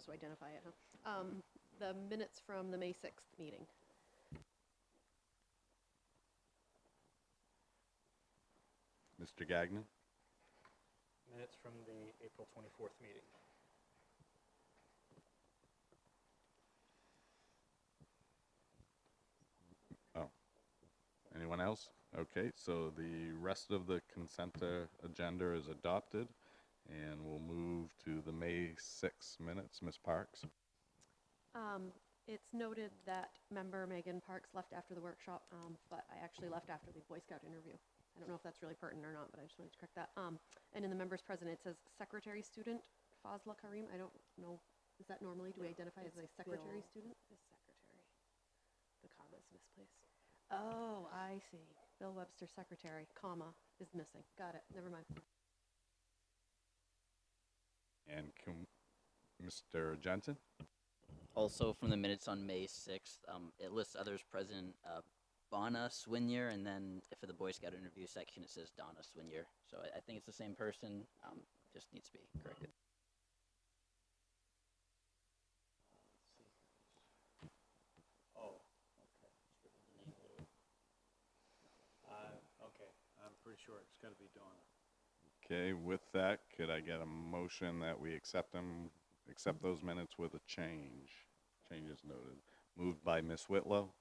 supposed to identify it, huh? The minutes from the May 6th meeting. Mr. Gagnon? Minutes from the April 24th meeting. Oh, anyone else? Okay, so the rest of the consent agenda is adopted, and we'll move to the May 6th minutes. Ms. Parks? It's noted that member Megan Parks left after the workshop, but I actually left after the Boy Scout interview. I don't know if that's really pertinent or not, but I just wanted to correct that. And in the members present, it says secretary student Fazla Karim. I don't know, is that normally, do we identify as a secretary student? The secretary. The comma's misplaced. Oh, I see. Bill Webster secretary, comma, is missing. Got it, never mind. And Mr. Jensen? Also from the minutes on May 6th, it lists others present, Bonna Swinyer, and then for the Boy Scout interview section, it says Donna Swinyer. So I think it's the same person, just needs to be corrected. Oh, okay. Okay, I'm pretty sure it's got to be Donna. Okay, with that, could I get a motion that we accept those minutes with a change? Changes noted. Moved by Ms. Whitlow.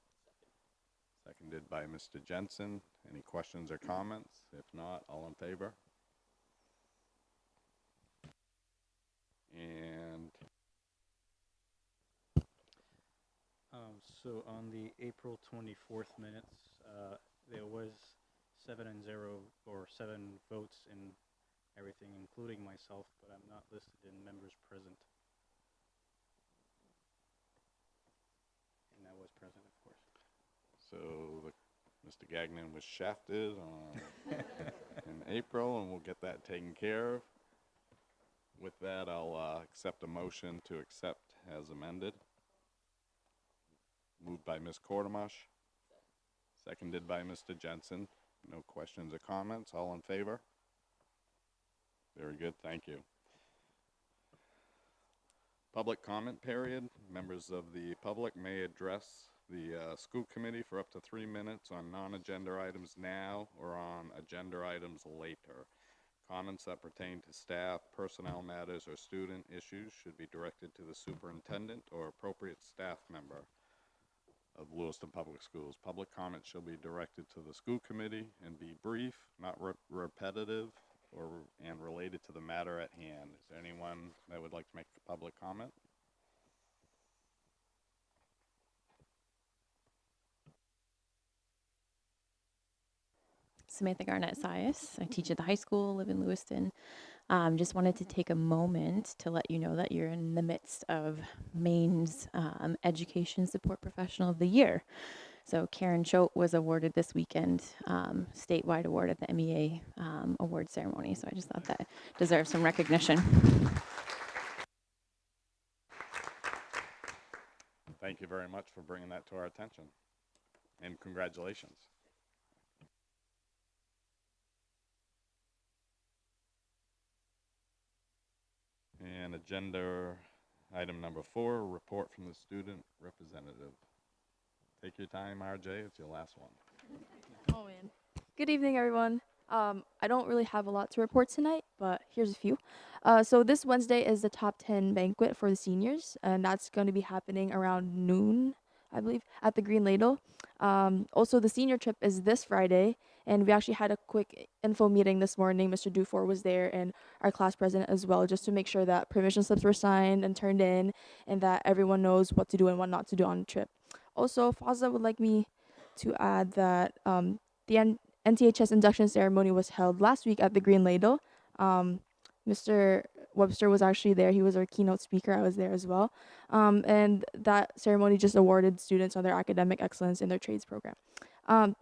Seconded by Mr. Jensen. Any questions or comments? If not, all in favor? And So on the April 24th minutes, there was 7-0 or 7 votes in everything, including myself, but I'm not listed in members present. And I was present, of course. so Mr. Gagnon was shafted in April, and we'll get that taken care of. With that, I'll accept a motion to accept as amended. Moved by Ms. Kortemash. Seconded by Mr. Jensen. No questions or comments. All in favor? Very good. Thank you. Public comment period. Members of the public may address the school committee for up to 3 minutes on non-agenda items now or on agenda items later. Comments that pertain to staff, personnel matters, or student issues should be directed to the superintendent or appropriate staff member of Lewiston Public Schools. Public comments shall be directed to the school committee and be brief, not repetitive, and related to the matter at hand. Is there anyone that would like to make a public comment? Samantha Garnett Sias. I teach at the high school, live in Lewiston. Just wanted to take a moment to let you know that you're in the midst of Maine's Education Support Professional of the Year. So Karen Choate was awarded this weekend, statewide award at the MEA award ceremony. So I just thought that deserves some recognition. Thank you very much for bringing that to our attention, and congratulations. And agenda item number 4, report from the student representative. Take your time, RJ, it's your last one. Oh man. Good evening, everyone. I don't really have a lot to report tonight, but here's a few. So this Wednesday is the top 10 banquet for the seniors, and that's going to be happening around noon, I believe, at the Green Ladle. Also, the senior trip is this Friday, and we actually had a quick info meeting this morning. Mr. Dufour was there, and our class president as well, just to make sure that permission slips were signed and turned in, and that everyone knows what to do and what not to do on the trip. Also, FASA would like me to add that the NTHS induction ceremony was held last week at the Green Ladle. Mr. Webster was actually there. He was our keynote speaker. I was there as well. And that ceremony just awarded students on their academic excellence in their trades program.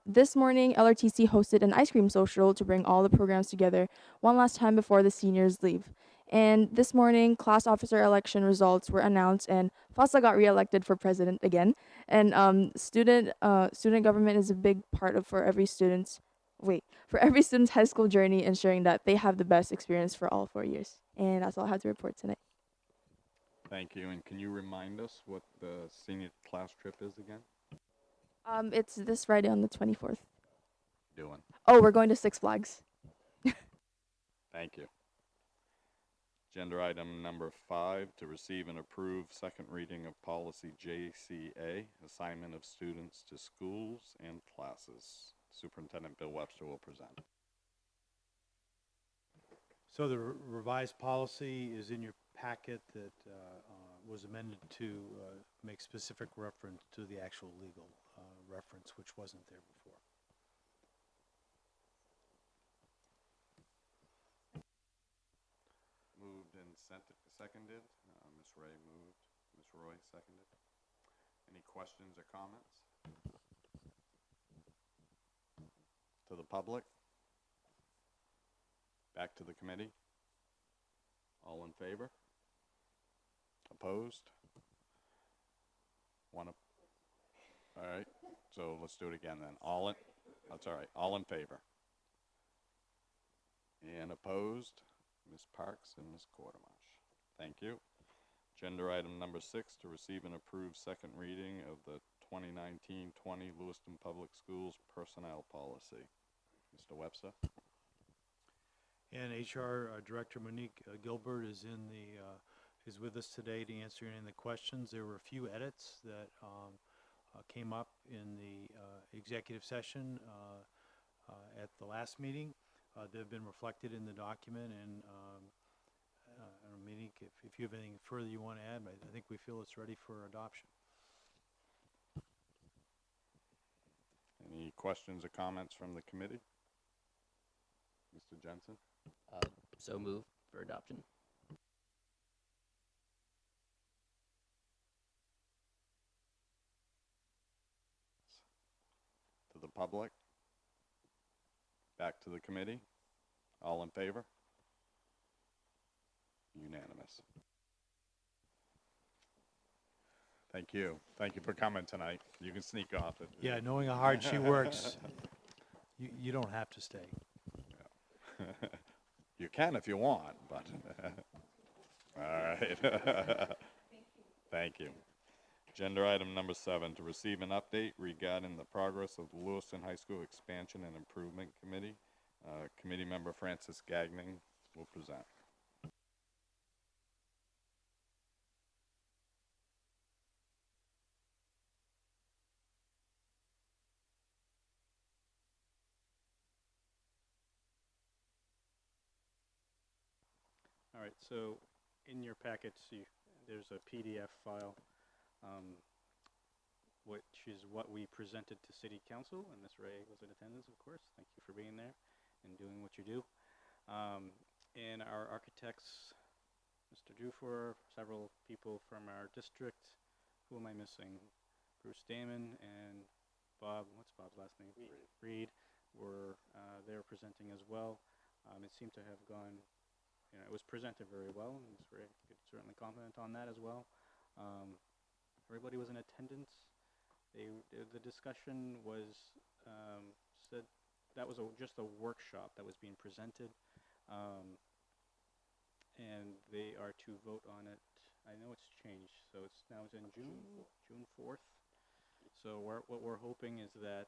This morning, LRTC hosted an ice cream social to bring all the programs together one last time before the seniors leave. And this morning, class officer election results were announced, and FASA got reelected for president again. And student government is a big part for every student's high school journey, ensuring that they have the best experience for all 4 years. And that's all I have to report tonight. Thank you. And can you remind us what the senior class trip is again? It's this Friday on the 24th. Doing. Oh, we're going to Six Flags. Thank you. Agenda item number 5, to receive and approve second reading of policy JCA, assignment of students to schools and classes. Superintendent Bill Webster will present. So the revised policy is in your packet that was amended to make specific reference to the actual legal reference, which wasn't there before. Moved and seconded. Ms. Ray moved. Ms. Roy seconded. Any questions or comments? To the public? Back to the committee? All in favor? Opposed? All right, so let's do it again then. That's all right. All in favor? And opposed? Ms. Parks and Ms. Quartermash. Thank you. Agenda item number 6, to receive and approve second reading of the 2019-20 Lewiston Public Schools personnel policy. Mr. Webster. And HR Director Monique Gilbert is is with us today to answer any of the questions. There were a few edits that came up in the executive session at the last meeting. They've been reflected in the document, and I don't know, Monique, if you have anything further you want to add, I think we feel it's ready for adoption. Any questions or comments from the committee? Mr. Jensen? So move for adoption. To the public? Back to the committee? All in favor? Unanimous. Thank you. Thank you for coming tonight. You can sneak off it. Yeah, knowing how hard she works, you don't have to stay. You can if you want, but all right. Thank you. Agenda item number 7, to receive an update regarding the progress of the Lewiston High School Expansion and Improvement Committee. Committee member Francis Gagnon will present. All right, so in your packets, there's a PDF file, which is what we presented to City Council, and Ms. Ray was in attendance, of course. Thank you for being there and doing what you do. And our architects, Mr. Dufour, several people from our district. Who am I missing? Bruce Damon and Bob, what's Bob's last name? Reed were there presenting as well. It seemed to have gone, it was presented very well, and Ms. Ray could certainly comment on that as well. Everybody was in attendance. The discussion was said that was just a workshop that was being presented, and they are to vote on it. I know it's changed, so it's now in June 4th. So what we're hoping is that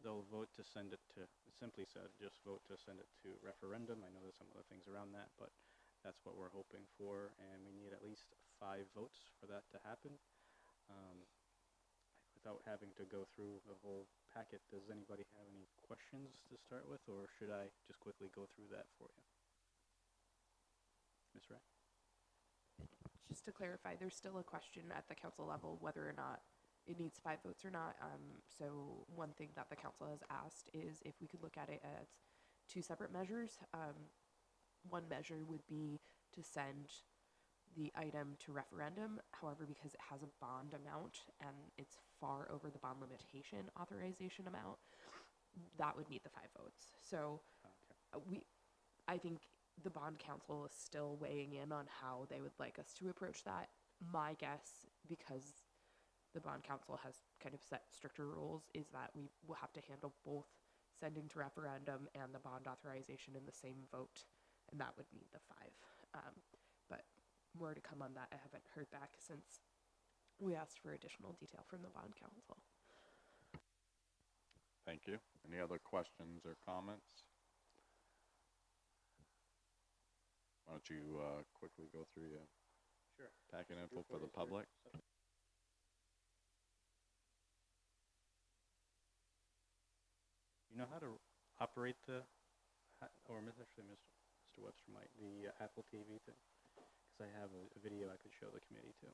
they'll vote to send it to, simply said, just vote to send it to referendum. I know there's some other things around that, but that's what we're hoping for, and we need at least 5 votes for that to happen. Without having to go through the whole packet, does anybody have any questions to start with, or should I just quickly go through that for you? Ms. Ray? Just to clarify, there's still a question at the council level whether or not it needs 5 votes or not. So one thing that the council has asked is if we could look at it as 2 separate measures. One measure would be to send the item to referendum. However, because it has a bond amount and it's far over the bond limitation authorization amount, that would need the 5 votes. So I think the bond council is still weighing in on how they would like us to approach that. My guess, because the bond council has kind of set stricter rules, is that we will have to handle both sending to referendum and the bond authorization in the same vote, and that would need the 5. But more to come on that. I haven't heard back since we asked for additional detail from the bond council. Thank you. Any other questions or comments? Why don't you quickly go through your packet info for the public? You know how to operate the, or actually Mr. Webster might, the Apple TV thing? Because I have a video I could show the committee too.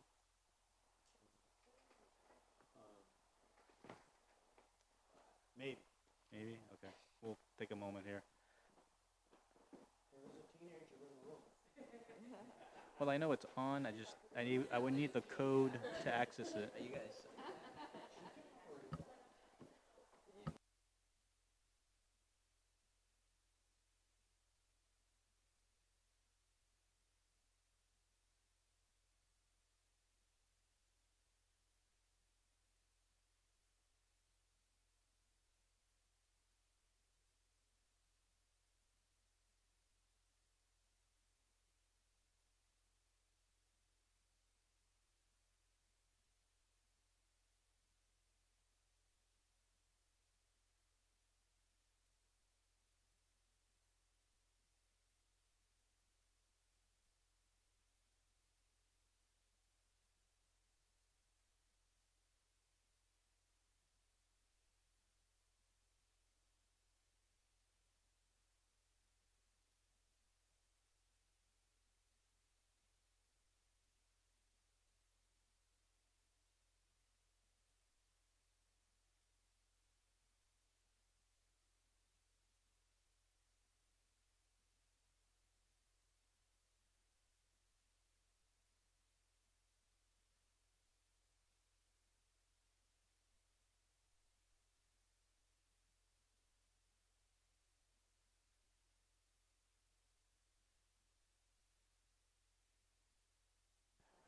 Maybe. Maybe? Okay. We'll take a moment here. Well, I know it's on. I would need the code to access it. You guys.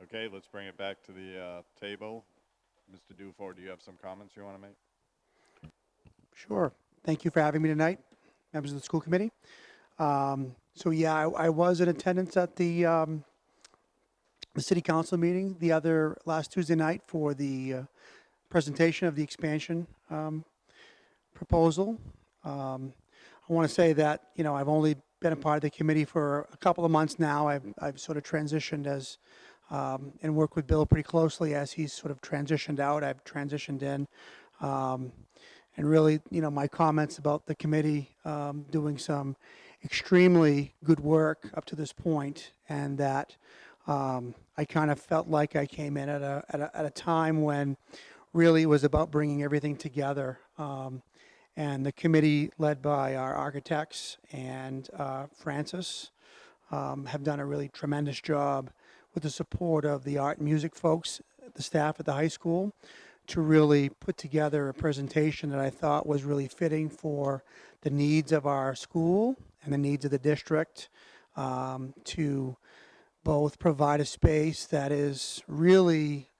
Okay, let's bring it back to the table. Mr. Dufour, do you have some comments you want to make? Sure. Thank you for having me tonight, members of the school committee. So yeah, I was in attendance at the city council meeting the other last Tuesday night for the presentation of the expansion proposal. I want to say that, you know, I've only been a part of the committee for a couple of months now. I've sort of transitioned as and worked with Bill pretty closely as he's sort of transitioned out. I've transitioned in. And really, you know, my comments about the committee doing some extremely good work up to this point, and that I kind of felt like I came in at a time when really it was about bringing everything together. And the committee, led by our architects and Francis, have done a really tremendous job with the support of the art and music folks, the staff at the high school, to really put together a presentation that I thought was really fitting for the needs of our school and the needs of the district, to both provide a space that is really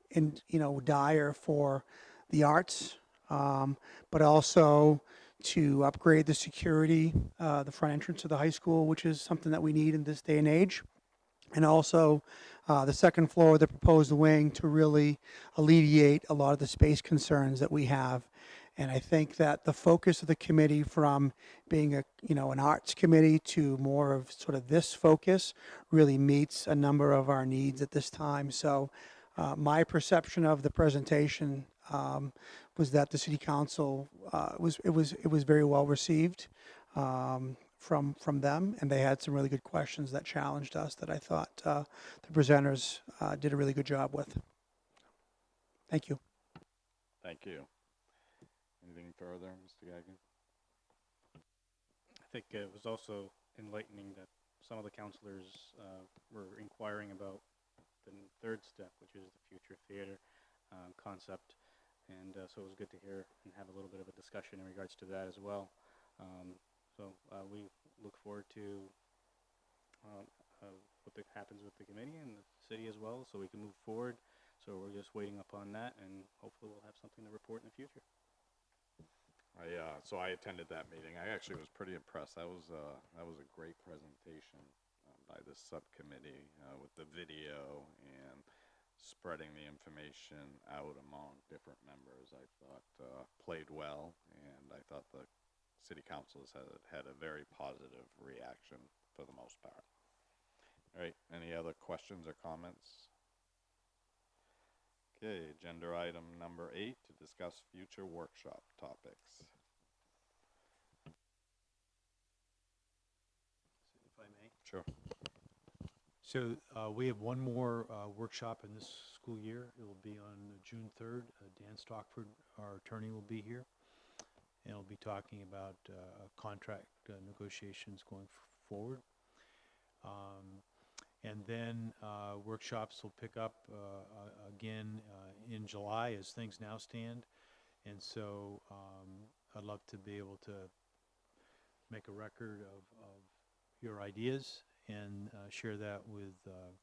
dire for the arts, but also to upgrade the security, the front entrance of the high school, which is something that we need in this day and age. And also the second floor of the proposed wing to really alleviate a lot of the space concerns that we have. And I think that the focus of the committee, from being an arts committee to more of sort of this focus, really meets a number of our needs at this time. So my perception of the presentation was that the city council it was very well received from them, and they had some really good questions that challenged us that I thought the presenters did a really good job with. Thank you. Thank you. Anything further, Mr. Gagnon? I think it was also enlightening that some of the counselors were inquiring about the third step, which is the future theater concept. And so it was good to hear and have a little bit of a discussion in regards to that as well. So we look forward to what happens with the committee and the city as well, so we can move forward. So we're just waiting upon that, and hopefully we'll have something to report in the future. So I attended that meeting. I actually was pretty impressed. That was a great presentation. by this subcommittee with the video and spreading the information out among different members, I thought played well, and I thought the city councilors had a very positive reaction for the most part. All right, any other questions or comments? Okay, agenda item number 8, to discuss future workshop topics. If I may. Sure. So we have one more workshop in this school year. It will be on June 3rd. Dan Stockford, our attorney, will be here. And we'll be talking about contract negotiations going forward. And then workshops will pick up again in July as things now stand. And so I'd love to be able to make a record of your ideas and share that with the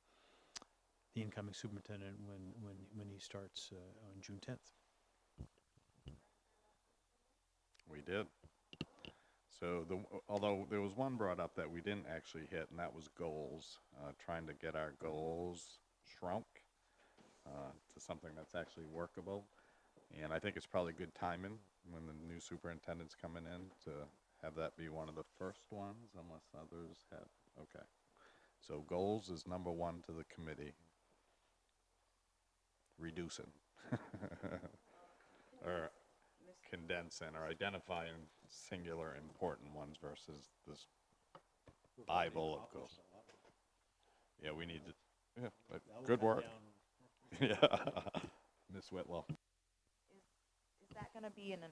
incoming superintendent when he starts on June 10th. We did. So although there was one brought up that we didn't actually hit, and that was goals, trying to get our goals shrunk to something that's actually workable. And I think it's probably good timing when the new superintendent's coming in to have that be one of the first ones, unless others have. Okay. So goals is number 1 to the committee. Reducing. Or condensing or identifying singular important ones versus this Bible of goals. Yeah, we need to. Yeah, good work. Yeah, Miss Whitlow. Is that going to be in a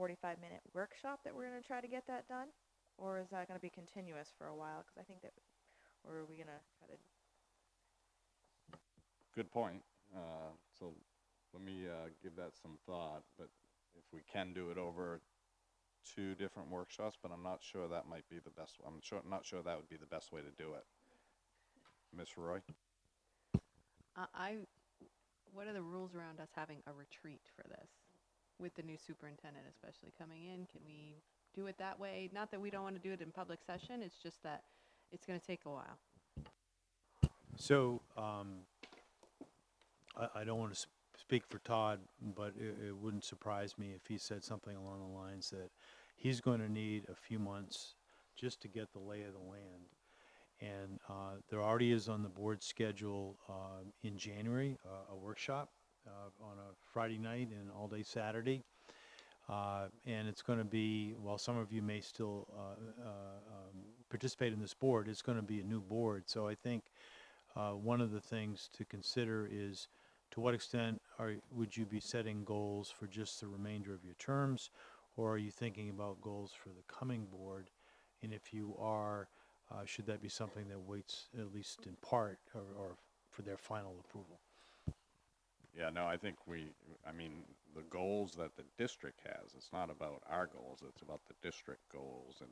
45-minute workshop that we're going to try to get that done? Or is that going to be continuous for a while? Because I think that, or are we going to try to? Good point. So let me give that some thought. But if we can do it over 2 different workshops, but I'm not sure that might be the best. Not sure that would be the best way to do it. Miss Roy? What are the rules around us having a retreat for this? With the new superintendent especially coming in, can we do it that way? Not that we don't want to do it in public session, it's just that it's going to take a while. So I don't want to speak for Todd, but it wouldn't surprise me if he said something along the lines that he's going to need a few months just to get the lay of the land. And there already is on the board schedule in January a workshop on a Friday night and all day Saturday. And it's going to be, while some of you may still participate in this board, it's going to be a new board. So I think one of the things to consider is to what extent would you be setting goals for just the remainder of your terms, or are you thinking about goals for the coming board? And if you are, should that be something that waits at least in part or for their final approval? Yeah, no, I think the goals that the district has, it's not about our goals, it's about the district goals, and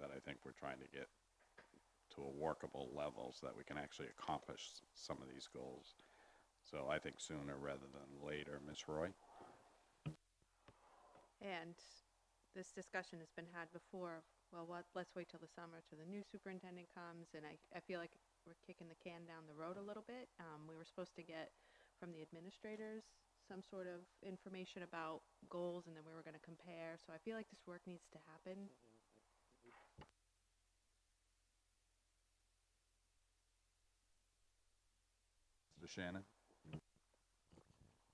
that I think we're trying to get to a workable level so that we can actually accomplish some of these goals. So I think sooner rather than later. Ms. Roy? And this discussion has been had before. Well, let's wait till the summer till the new superintendent comes, and I feel like we're kicking the can down the road a little bit. We were supposed to get from the administrators some sort of information about goals, and then we were going to compare. So I feel like this work needs to happen. Mr. Shannon?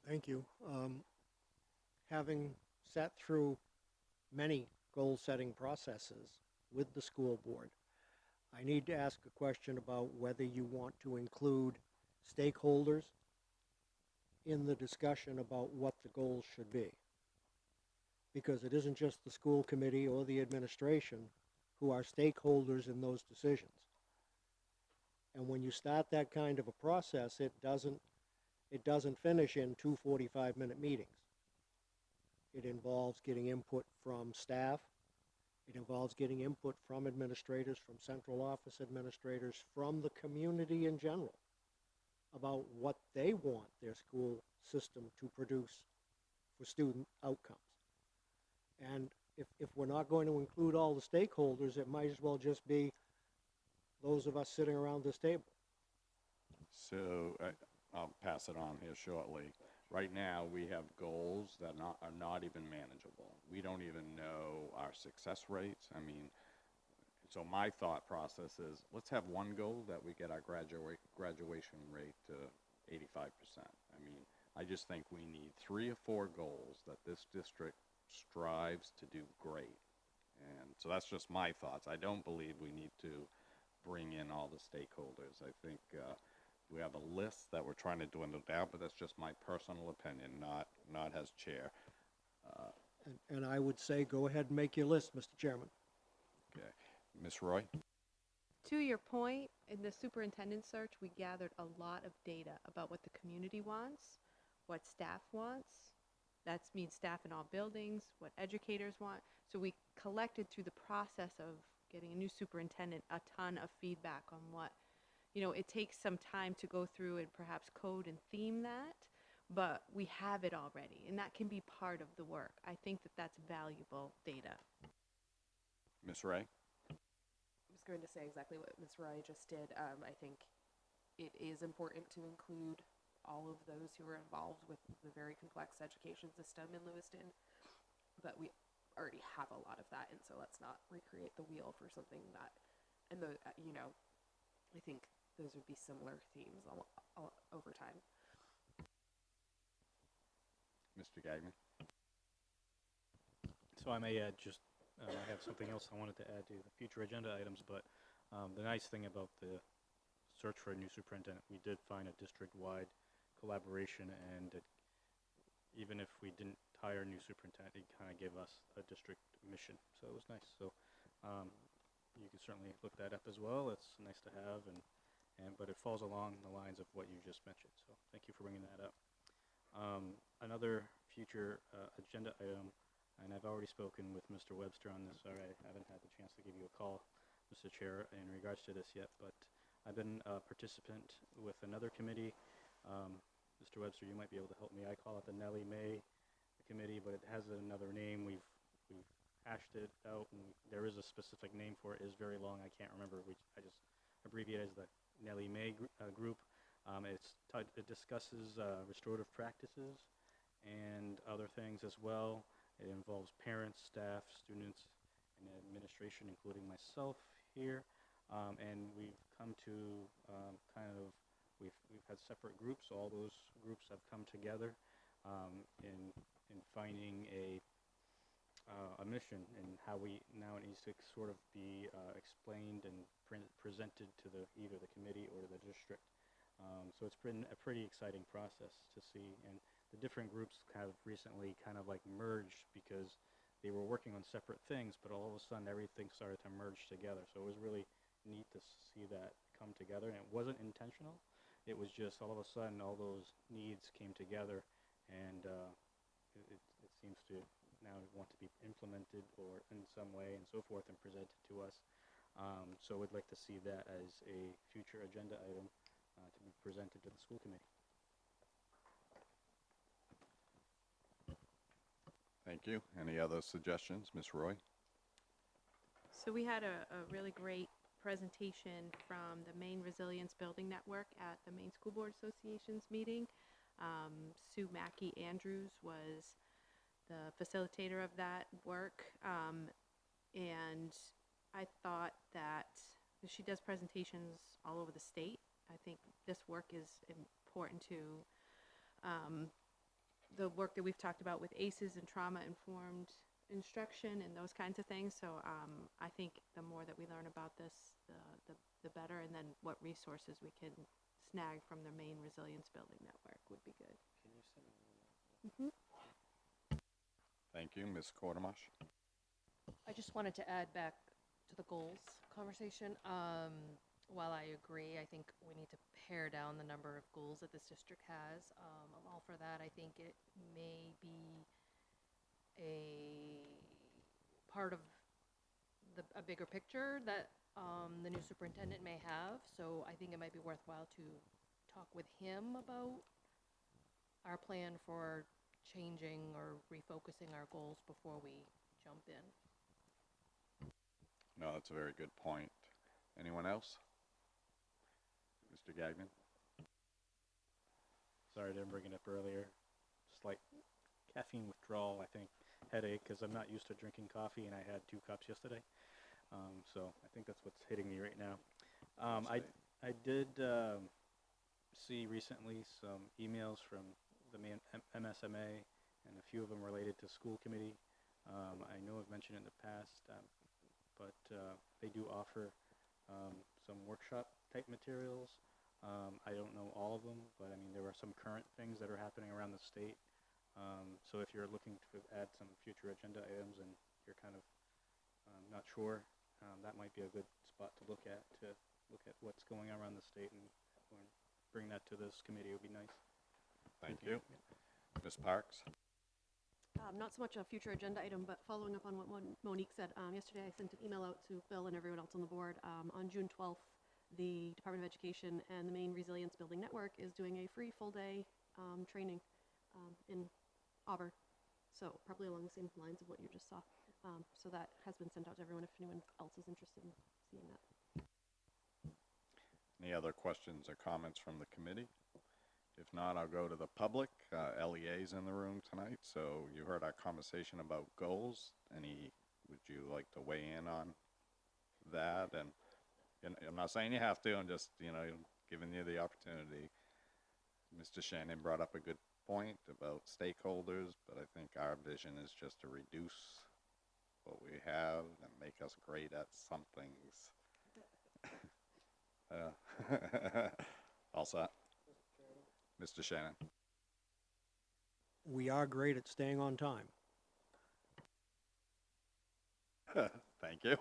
Thank you. Having sat through many goal-setting processes with the school board, I need to ask a question about whether you want to include stakeholders in the discussion about what the goals should be. Because it isn't just the school committee or the administration who are stakeholders in those decisions. And when you start that kind of a process, it doesn't finish in 2 45-minute meetings. It involves getting input from staff. It involves getting input from administrators, from central office administrators, from the community in general about what they want their school system to produce for student outcomes. And if we're not going to include all the stakeholders, it might as well just be those of us sitting around this table. So I'll pass it on here shortly. Right now, we have goals that are not even manageable. We don't even know our success rates. I mean, so my thought process is, let's have one goal that we get our graduation rate to 85%. I mean, I just think we need 3 or 4 goals that this district strives to do great. And so that's just my thoughts. I don't believe we need to bring in all the stakeholders. I think we have a list that we're trying to dwindle down, but that's just my personal opinion, not as chair. And I would say, go ahead and make your list, Mr. Chairman. Okay. Ms. Roy? To your point, in the superintendent search, we gathered a lot of data about what the community wants, what staff wants. That means staff in all buildings, what educators want. So we collected through the process of getting a new superintendent a ton of feedback on what, it takes some time to go through and perhaps code and theme that, but we have it already, and that can be part of the work. I think that that's valuable data. Ms. Ray? I was going to say exactly what Ms. Roy just did. I think it is important to include all of those who are involved with the very complex education system in Lewiston, but we already have a lot of that, and so let's not recreate the wheel for something that, and I think those would be similar themes over time. Mr. Gagnon? So I may add just, I have something else I wanted to add to the future agenda items, but the nice thing about the search for a new superintendent, we did find a district-wide collaboration, and even if we didn't hire a new superintendent, it kind of gave us a district mission, so it was nice. So you can certainly look that up as well. It's nice to have, but it falls along the lines of what you just mentioned, so thank you for bringing that up. Another future agenda item, and I've already spoken with Mr. Webster on this. Sorry, I haven't had the chance to give you a call, Mr. Chair, in regards to this yet, but I've been a participant with another committee. Mr. Webster, you might be able to help me. I call it the Nellie Mae Committee, but it has another name. We've hashed it out, and there is a specific name for it. It is very long. I can't remember. I just abbreviate it as the Nellie Mae group. It discusses restorative practices and other things as well. It involves parents, staff, students, and administration, including myself here. And we've come to we've had separate groups. All those groups have come together in finding a mission, and how now it needs to sort of be explained and presented to either the committee or the district. So it's been a pretty exciting process to see, and the different groups have recently kind of like merged because they were working on separate things, but all of a sudden everything started to merge together. So it was really neat to see that come together, and it wasn't intentional. It was just all of a sudden all those needs came together, and it seems to now want to be implemented or in some way and so forth and presented to us. So we'd like to see that as a future agenda item to be presented to the school committee. Thank you. Any other suggestions? Ms. Roy? So we had a really great presentation from the Maine Resilience Building Network at the Maine School Board Association's meeting. Sue Mackey Andrews was the facilitator of that work, and I thought that she does presentations all over the state. I think this work is important to the work that we've talked about with ACEs and trauma-informed instruction and those kinds of things. So I think the more that we learn about this, the better, and then what resources we can snag from the Maine Resilience Building Network would be good. Can you send me Mm-hmm. Thank you. Ms. Quartermash? I just wanted to add back to the goals conversation. While I agree, I think we need to pare down the number of goals that this district has. I'm all for that. I think it may be a part of a bigger picture that the new superintendent may have. So I think it might be worthwhile to talk with him about our plan for changing or refocusing our goals before we jump in. No, that's a very good point. Anyone else? Mr. Gagnon? Sorry I didn't bring it up earlier. Slight caffeine withdrawal, I think, headache, because I'm not used to drinking coffee, and I had 2 cups yesterday. So I think that's what's hitting me right now. I did see recently some emails from the MSMA, and a few of them related to school committee. I know I've mentioned it in the past, but they do offer some workshop type materials. I don't know all of them, but I mean, there are some current things that are happening around the state. So if you're looking to add some future agenda items and you're kind of not sure, that might be a good spot to look at what's going on around the state, and bring that to this committee would be nice. Thank you. Ms. Parks? Not so much a future agenda item, but following up on what Monique said, yesterday I sent an email out to Bill and everyone else on the board. On June 12th, the Department of Education and the Maine Resilience Building Network is doing a free full-day training in Auburn. So probably along the same lines of what you just saw. So that has been sent out to everyone if anyone else is interested in seeing that. Any other questions or comments from the committee? If not, I'll go to the public. LEA's in the room tonight, so you heard our conversation about goals. Would you like to weigh in on that? And I'm not saying you have to, I'm just, giving you the opportunity. Mr. Shannon brought up a good point about stakeholders, but I think our vision is just to reduce what we have and make us great at some things. All set? Mr. Shannon? We are great at staying on time. Thank you.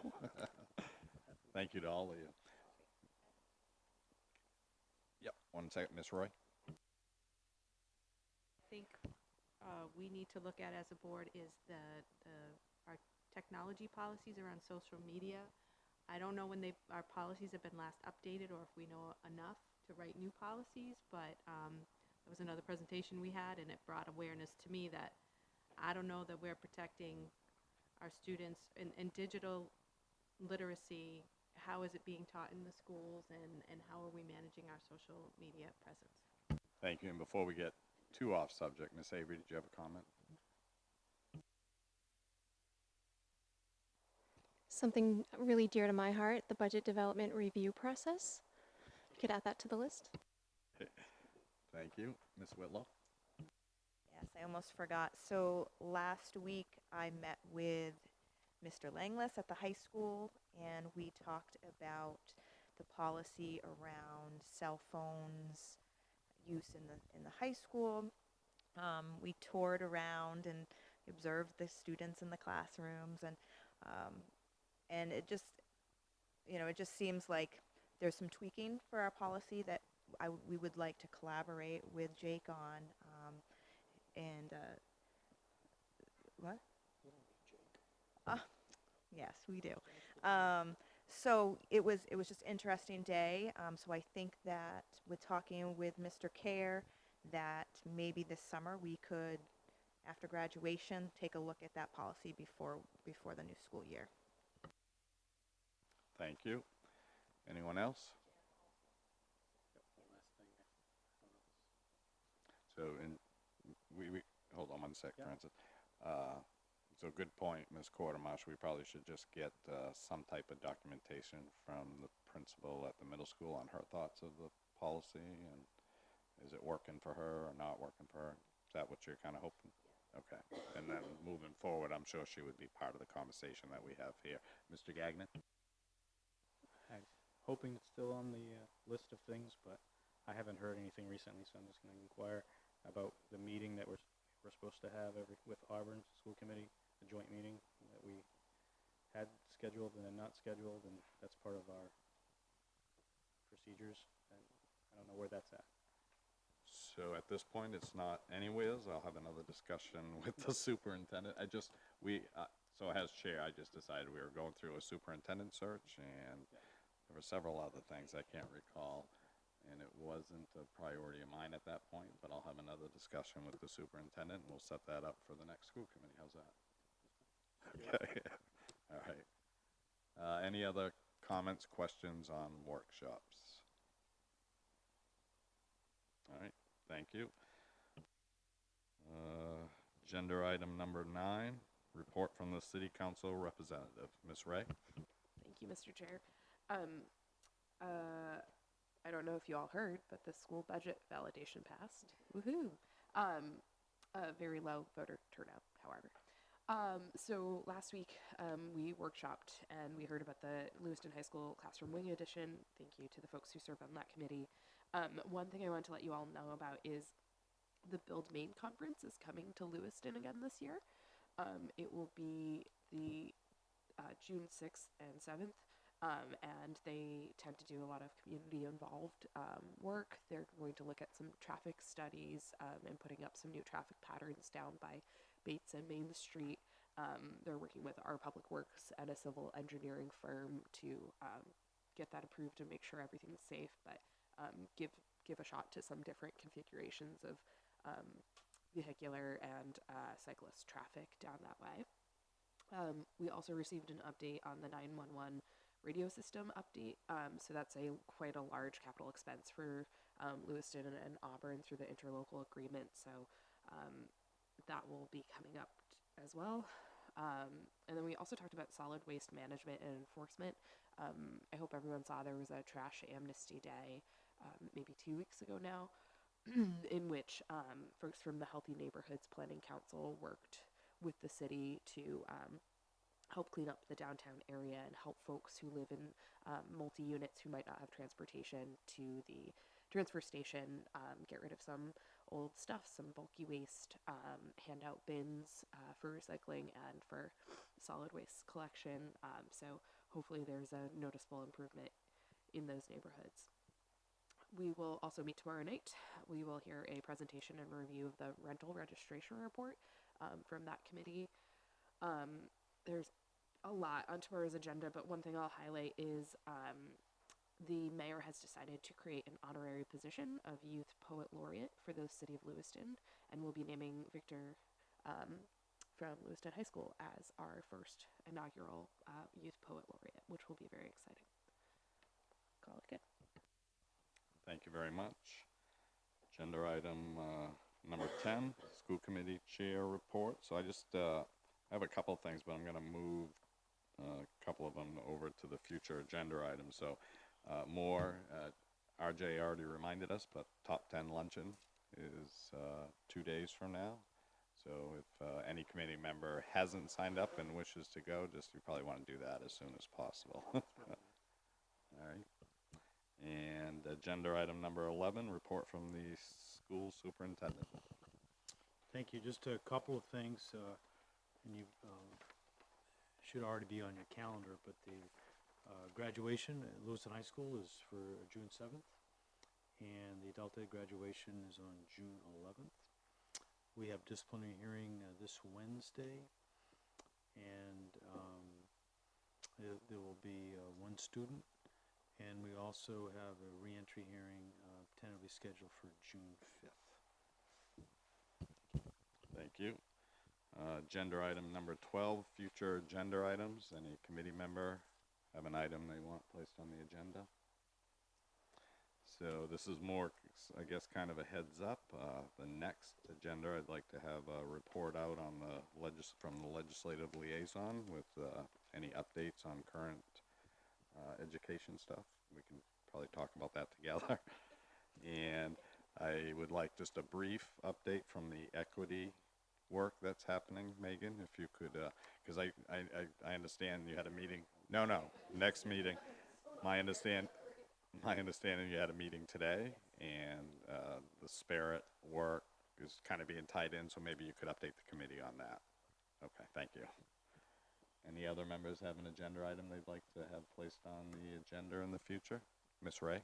Thank you to all of you. Yep, 1 second, Ms. Roy. I think we need to look at as a board is our technology policies around social media. I don't know when our policies have been last updated or if we know enough to write new policies, but there was another presentation we had, and it brought awareness to me that I don't know that we're protecting our students in digital literacy. How is it being taught in the schools, and how are we managing our social media presence? Thank you. And before we get too off subject, Ms. Avery, did you have a comment? Something really dear to my heart, the budget development review process. You could add that to the list. Thank you. Ms. Whitlow? Yes, I almost forgot. So last week I met with Mr. Langless at the high school, and we talked about the policy around cell phones use in the high school. We toured around and observed the students in the classrooms, and it just seems like there's some tweaking for our policy that we would like to collaborate with Jake on. What? Yes, we do. So it was just interesting day. So I think that with talking with Mr. Care, that maybe this summer we could, after graduation, take a look at that policy before the new school year. Thank you. Anyone else? So, we hold on 1 sec, Francis. So good point, Ms. Quartermarsh. We probably should just get some type of documentation from the principal at the middle school on her thoughts of the policy, and is it working for her or not working for her? Is that what you're kind of hoping? Okay. And then moving forward, I'm sure she would be part of the conversation that we have here. Mr. Gagnon? I'm hoping it's still on the list of things, but I haven't heard anything recently, so I'm just going to inquire about the meeting that we're supposed to have with Auburn School Committee, the joint meeting that we had scheduled and then not scheduled, and that's part of our procedures, and I don't know where that's at. So at this point, it's not anywheres. I'll have another discussion with the superintendent. So as chair, I just decided we were going through a superintendent search, and there were several other things I can't recall, and it wasn't a priority of mine at that point, but I'll have another discussion with the superintendent, and we'll set that up for the next school committee. How's that? Okay. All right. Any other comments, questions on workshops? All right, thank you. Agenda item number 9, report from the city council representative. Ms. Ray? Thank you, Mr. Chair. Um, I don't know if you all heard, but the school budget validation passed. Woohoo! A very low voter turnout, however. So last week we workshopped and we heard about the Lewiston High School Classroom Wing Edition. Thank you to the folks who served on that committee. One thing I want to let you all know about is the Build Maine Conference is coming to Lewiston again this year. It will be the June 6th and 7th. And they tend to do a lot of community involved work. They're going to look at some traffic studies and putting up some new traffic patterns down by Bates and Main Street. They're working with our public works and a civil engineering firm to get that approved and make sure everything's safe, but give a shot to some different configurations of vehicular and cyclist traffic down that way. We also received an update on the 911 radio system update. So that's quite a large capital expense for Lewiston and Auburn through the interlocal agreement. So that will be coming up as well. And then we also talked about solid waste management and enforcement. I hope everyone saw there was a trash amnesty day maybe 2 weeks ago now, in which folks from the Healthy Neighborhoods Planning Council worked with the city to help clean up the downtown area and help folks who live in multi-units who might not have transportation to the transfer station get rid of some old stuff, some bulky waste, hand out bins for recycling and for solid waste collection. So hopefully there's a noticeable improvement in those neighborhoods. We will also meet tomorrow night. We will hear a presentation and review of the rental registration report from that committee. There's a lot on tomorrow's agenda, but one thing I'll highlight is the mayor has decided to create an honorary position of Youth Poet Laureate for the city of Lewiston, and we'll be naming Victor from Lewiston High School as our first inaugural Youth Poet Laureate, which will be very exciting. Call it good. Thank you very much. Agenda item number 10, school committee chair report. So I just have a couple of things, but I'm going to move a couple of them over to the future agenda items. So RJ already reminded us, but top 10 luncheon is 2 days from now. So if any committee member hasn't signed up and wishes to go, you probably want to do that as soon as possible. All right. And agenda item number 11, report from the school superintendent. Thank you. Just a couple of things, and you should already be on your calendar, but the graduation at Lewiston High School is for June 7th, and the adult ed graduation is on June 11th. We have disciplinary hearing this Wednesday, and there will be one student, and we also have a reentry hearing tentatively scheduled for June 5th. Thank you. Agenda item number 12, future agenda items. Any committee member have an item they want placed on the agenda? So this is more, I guess, kind of a heads up. The next agenda, I'd like to have a report out on from the legislative liaison with any updates on current education stuff. We can probably talk about that together. And I would like just a brief update from the equity work that's happening, Megan, if you could, because I understand you had a meeting. No, next meeting. My understanding you had a meeting today, and the Spirit work is kind of being tied in, so maybe you could update the committee on that. Okay, thank you. Any other members have an agenda item they'd like to have placed on the agenda in the future? Ms. Ray?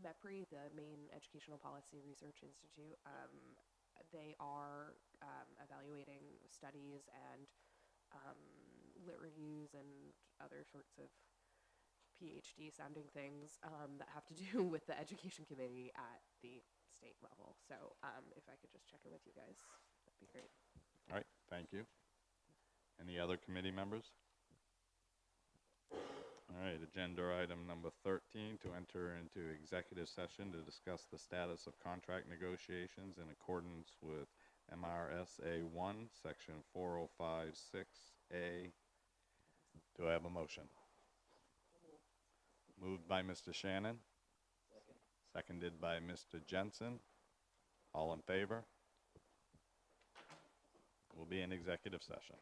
MEPRI, the Maine Educational Policy Research Institute, they are evaluating studies and lit reviews and other sorts of PhD sounding things that have to do with the education committee at the state level. So if I could just check in with you guys, that'd be great. All right, thank you. Any other committee members? All right, agenda item number 13, to enter into executive session to discuss the status of contract negotiations in accordance with MRSA 1, section 4056A. Do I have a motion? Moved by Mr. Shannon. Seconded by Mr. Jensen. All in favor? We'll be in executive session.